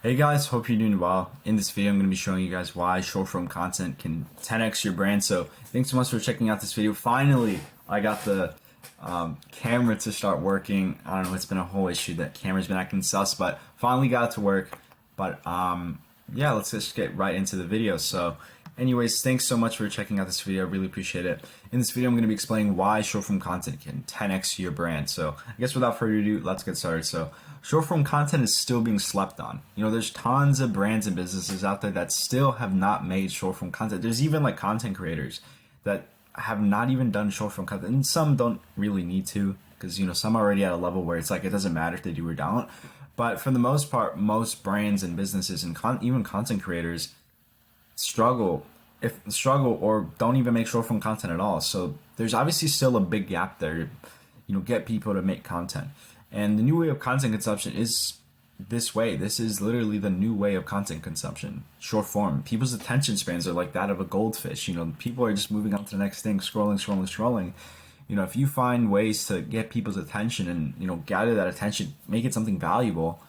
Hey guys, hope you're doing well. In this video, I'm going to be showing you guys why short form content can 10x your brand. So thanks so much for checking out this video. Finally, I got the camera to start working. I don't know, it's been a whole issue that camera's been acting sus, but finally got it to work. But yeah, let's just get right into the video. So anyways, thanks so much for checking out this video. I really appreciate it. In this video, I'm going to be explaining why short form content can 10x your brand. So I guess without further ado, let's get started. So short form content is still being slept on. You know, there's tons of brands and businesses out there that still have not made short form content. There's even like content creators that have not even done short form content, and some don't really need to, because you know, some are already at a level where it's like it doesn't matter if they do or don't. But for the most part, most brands and businesses and even content creators struggle or don't even make short form content at all. So there's obviously still a big gap there, you know, get people to make content. And the new way of content consumption is this way. This is literally the new way of content consumption. Short form. People's attention spans are like that of a goldfish. You know, people are just moving on to the next thing, scrolling. You know, if you find ways to get people's attention and, you know, gather that attention, make it something valuable,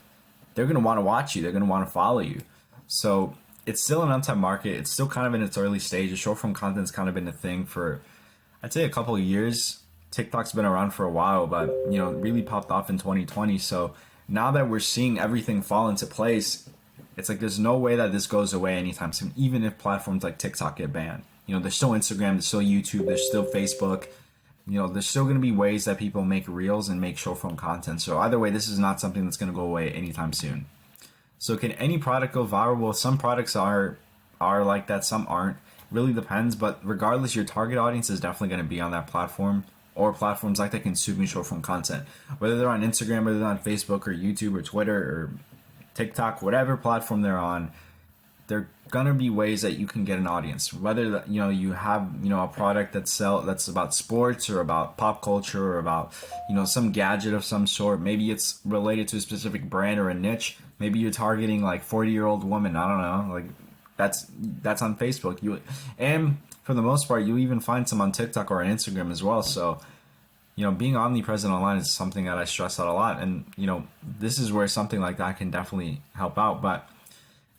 they're going to want to watch you. They're going to want to follow you. So it's still an untapped market. It's still kind of in its early stages. Short form content's kind of been a thing for, I'd say, a couple of years. TikTok's been around for a while, but you know, really popped off in 2020. So now that we're seeing everything fall into place, it's like there's no way that this goes away anytime soon, even if platforms like TikTok get banned. You know, there's still Instagram, there's still YouTube, there's still Facebook. You know, there's still going to be ways that people make reels and make short form content. So either way, this is not something that's going to go away anytime soon. So can any product go viral? Well, some products are like that, some aren't. Really depends, but regardless, your target audience is definitely going to be on that platform or platforms like that consuming short form content. Whether they're on Instagram, whether they're on Facebook or YouTube or Twitter or TikTok, whatever platform they're on, there gonna be ways that you can get an audience. Whether that, you know, you have, you know, a product that's about sports or about pop culture or about, you know, some gadget of some sort. Maybe it's related to a specific brand or a niche. Maybe you're targeting like 40-year-old woman. I don't know. Like that's on Facebook. And for the most part, you even find some on TikTok or on Instagram as well. So, you know, being omnipresent online is something that I stress out a lot. And, you know, this is where something like that can definitely help out. But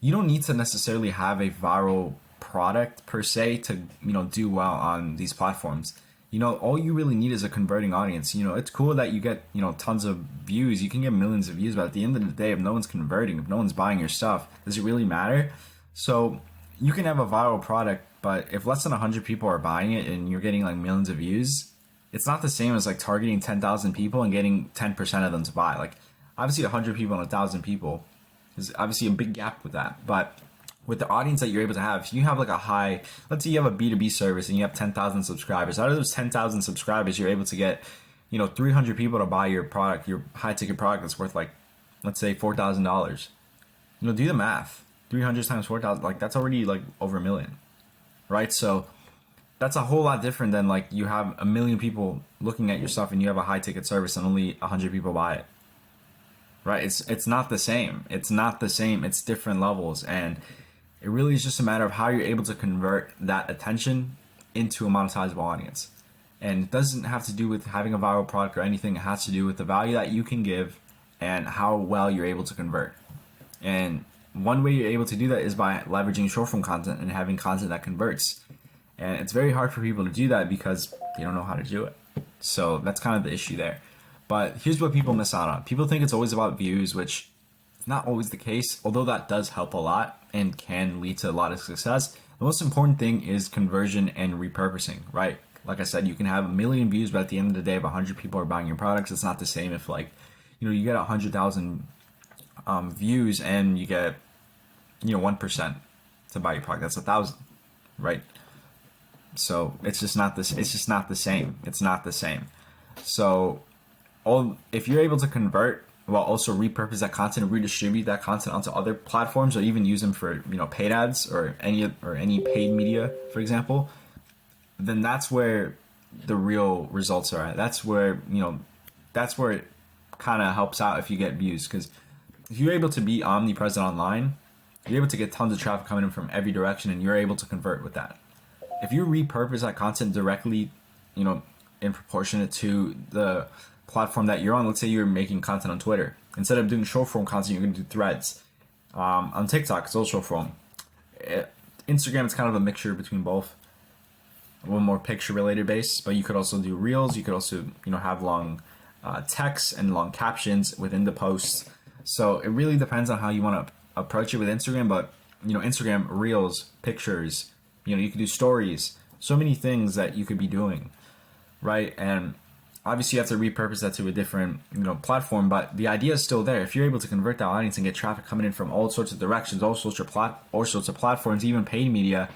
you don't need to necessarily have a viral product per se to, you know, do well on these platforms. You know, all you really need is a converting audience. You know, it's cool that you get, you know, tons of views. You can get millions of views, but at the end of the day, if no one's converting, if no one's buying your stuff, does it really matter? So you can have a viral product, but if less than 100 people are buying it and you're getting like millions of views, it's not the same as like targeting 10,000 people and getting 10% of them to buy. Like obviously 100 people and 1,000 people is obviously a big gap with that. But with the audience that you're able to have, if you have like a high, let's say you have a B2B service and you have 10,000 subscribers, out of those 10,000 subscribers, you're able to get, you know, 300 people to buy your product, your high ticket product that's worth like, let's say $4,000. You know, do the math. 300 times 4,000, like that's already like over $1 million, right? So that's a whole lot different than like you have 1 million people looking at your stuff and you have a high ticket service and only 100 people buy it, right? It's not the same. It's not the same. It's different levels, and it really is just a matter of how you're able to convert that attention into a monetizable audience. And it doesn't have to do with having a viral product or anything. It has to do with the value that you can give and how well you're able to convert. And one way you're able to do that is by leveraging short form content and having content that converts. And it's very hard for people to do that because they don't know how to do it. So that's kind of the issue there. But here's what people miss out on. People think it's always about views, which is not always the case, although that does help a lot and can lead to a lot of success. The most important thing is conversion and repurposing, right? Like I said, you can have 1 million views, but at the end of the day, if 100 people are buying your products, it's not the same if like, you know, you get 100,000 views and you get, you know, 1% to buy your product. That's 1,000, right? So it's just not this. It's just not the same. It's not the same. So if you're able to convert while also repurpose that content, redistribute that content onto other platforms, or even use them for, you know, paid ads or any paid media, for example, then that's where the real results are at. That's where, you know, that's where it kind of helps out if you get views, because if you're able to be omnipresent online, you're able to get tons of traffic coming in from every direction, and you're able to convert with that. If you repurpose that content directly, you know, in proportionate to the platform that you're on, let's say you're making content on Twitter. Instead of doing short form content, you're going to do threads. On TikTok, it's also short form. Instagram, it's kind of a mixture between both. A little more picture related base, but you could also do reels. You could also, have long text and long captions within the posts. So it really depends on how you want to approach it with Instagram. But Instagram reels, pictures, you could do stories, so many things that you could be doing, right? And obviously you have to repurpose that to a different platform, but the idea is still there. If you're able to convert that audience and get traffic coming in from all sorts of directions, all sorts of platforms, even paid media,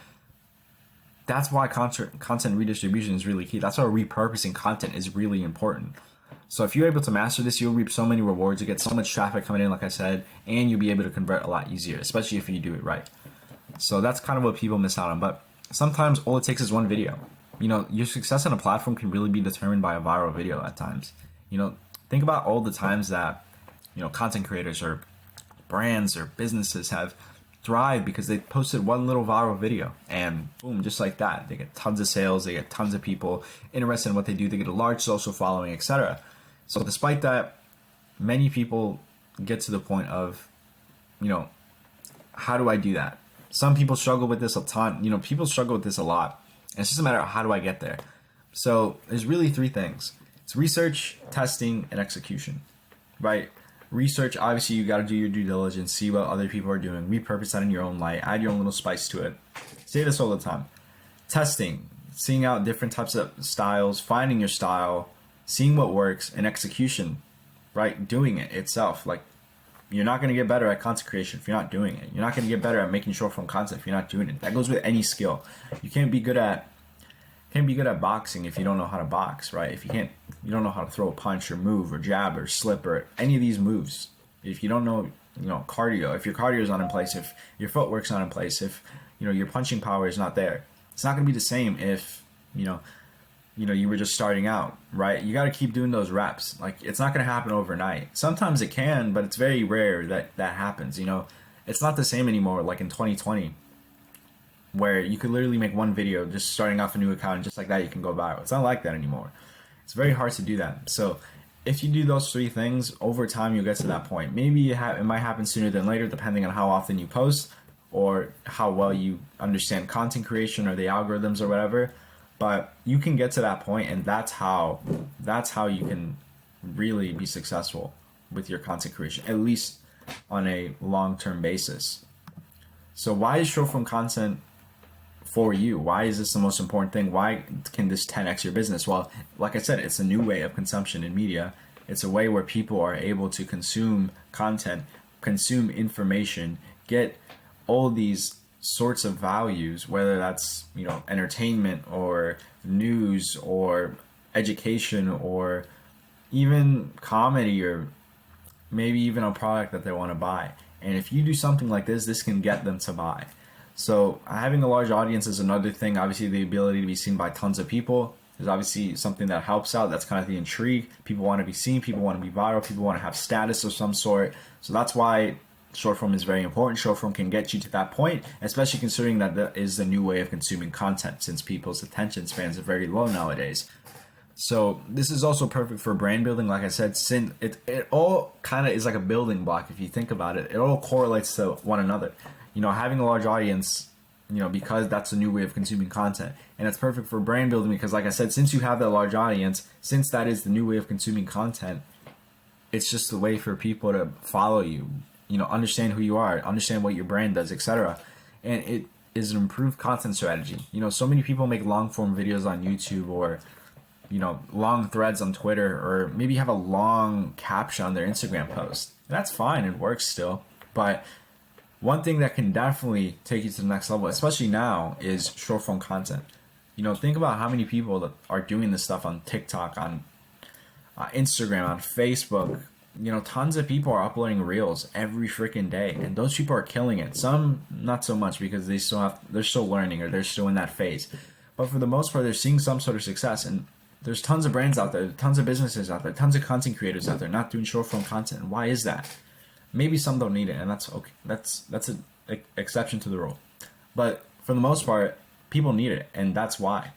that's why content redistribution is really key. That's why repurposing content is really important. So if you're able to master this, you'll reap so many rewards. You get so much traffic coming in, like I said, and you'll be able to convert a lot easier, especially if you do it right. So that's kind of what people miss out on. But sometimes all it takes is one video. Your success on a platform can really be determined by a viral video at times. Think about all the times that, content creators or brands or businesses have thrived because they posted one little viral video and boom, just like that, they get tons of sales, they get tons of people interested in what they do, they get a large social following, etc. So despite that, many people get to the point of, how do I do that? Some people struggle with this a ton. People struggle with this a lot. And it's just a matter of how do I get there? So there's really three things. It's research, testing, and execution, right? Research, obviously you got to do your due diligence, see what other people are doing, repurpose that in your own light, add your own little spice to it. Say this all the time. Testing, seeing out different types of styles, finding your style, seeing what works, and execution, right? Doing it itself. Like, you're not going to get better at content creation if you're not doing it. You're not going to get better at making short form content if you're not doing it. That goes with any skill. You can't be good at boxing if you don't know how to box, right? If you don't know how to throw a punch or move or jab or slip or any of these moves. If you don't know, cardio, if your cardio is not in place, if your footwork's not in place, if, your punching power is not there, it's not going to be the same if, you were just starting out, right? You got to keep doing those reps. Like, it's not going to happen overnight. Sometimes it can, but it's very rare that that happens. It's not the same anymore. Like in 2020, where you could literally make one video just starting off a new account and just like that you can go viral. It's not like that anymore. It's very hard to do that. So if you do those three things, over time you'll get to that point. Maybe it might happen sooner than later, depending on how often you post or how well you understand content creation or the algorithms or whatever. But you can get to that point, and that's how you can really be successful with your content creation, at least on a long-term basis. So why is short form content for you? Why is this the most important thing? Why can this 10x your business? Well, like I said, it's a new way of consumption in media. It's a way where people are able to consume content, consume information, get all these sorts of values, whether that's entertainment or news or education or even comedy or maybe even a product that they want to buy. And if you do something like this can get them to buy. So having a large audience is another thing. Obviously, the ability to be seen by tons of people is obviously something that helps out. That's kind of the intrigue. People want to be seen. People want to be viral. People want to have status of some sort. So that's why short form is very important. Short form can get you to that point, especially considering that that is the new way of consuming content, since people's attention spans are very low nowadays. So this is also perfect for brand building. Like I said, since it all kind of is like a building block. If you think about it, it all correlates to one another. Having a large audience, because that's a new way of consuming content. And it's perfect for brand building because, like I said, since you have that large audience, since that is the new way of consuming content, it's just a way for people to follow you, understand who you are, understand what your brand does, etc. And it is an improved content strategy. So many people make long form videos on YouTube or, long threads on Twitter, or maybe have a long caption on their Instagram post. And that's fine. It works still. But one thing that can definitely take you to the next level, especially now, is short form content. Think about how many people that are doing this stuff on TikTok, on Instagram, on Facebook. Tons of people are uploading reels every freaking day, and those people are killing it. Some not so much because they're still learning or they're still in that phase. But for the most part, they're seeing some sort of success, and there's tons of brands out there, tons of businesses out there, tons of content creators out there not doing short form content. And why is that? Maybe some don't need it, and that's okay. That's an exception to the rule. But for the most part, people need it, and that's why.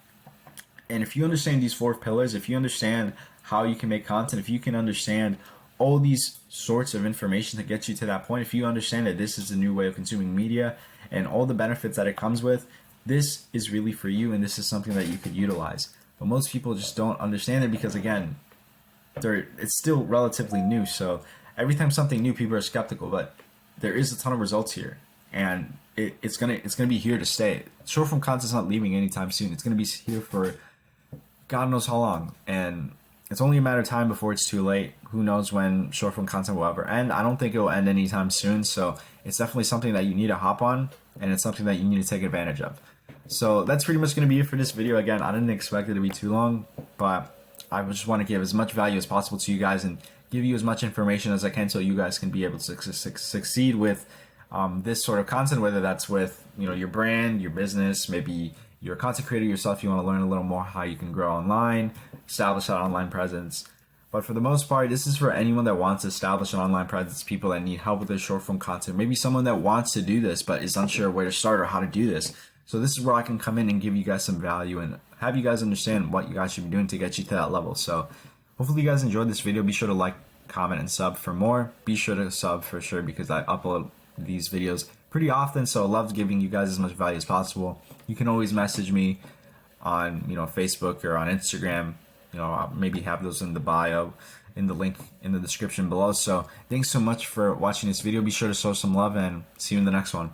And if you understand these 4 pillars, if you understand how you can make content, if you can understand all these sorts of information to get you to that point, if you understand that this is a new way of consuming media and all the benefits that it comes with, this is really for you and this is something that you could utilize. But most people just don't understand it because, again, it's still relatively new. So every time something new, people are skeptical, but there is a ton of results here, and it's gonna be here to stay. Short form content's not leaving anytime soon. It's gonna be here for God knows how long, and it's only a matter of time before it's too late. Who knows when short form content will ever end? I don't think it will end anytime soon. So it's definitely something that you need to hop on, and it's something that you need to take advantage of. So that's pretty much going to be it for this video. Again, I didn't expect it to be too long, but I just want to give as much value as possible to you guys and give you as much information as I can so you guys can be able to succeed with this sort of content, whether that's with your brand, your business, maybe you're a content creator yourself, you want to learn a little more how you can grow online, establish that online presence. But for the most part, this is for anyone that wants to establish an online presence, people that need help with their short form content, maybe someone that wants to do this but is unsure where to start or how to do this. So this is where I can come in and give you guys some value and have you guys understand what you guys should be doing to get you to that level. So hopefully you guys enjoyed this video. Be sure to like, comment, and sub for more. Be sure to sub for sure because I upload these videos pretty often, so I love giving you guys as much value as possible. You can always message me on Facebook or on Instagram. I'll maybe have those in the bio, in the link in the description below. So thanks so much for watching this video. Be sure to show some love and see you in the next one.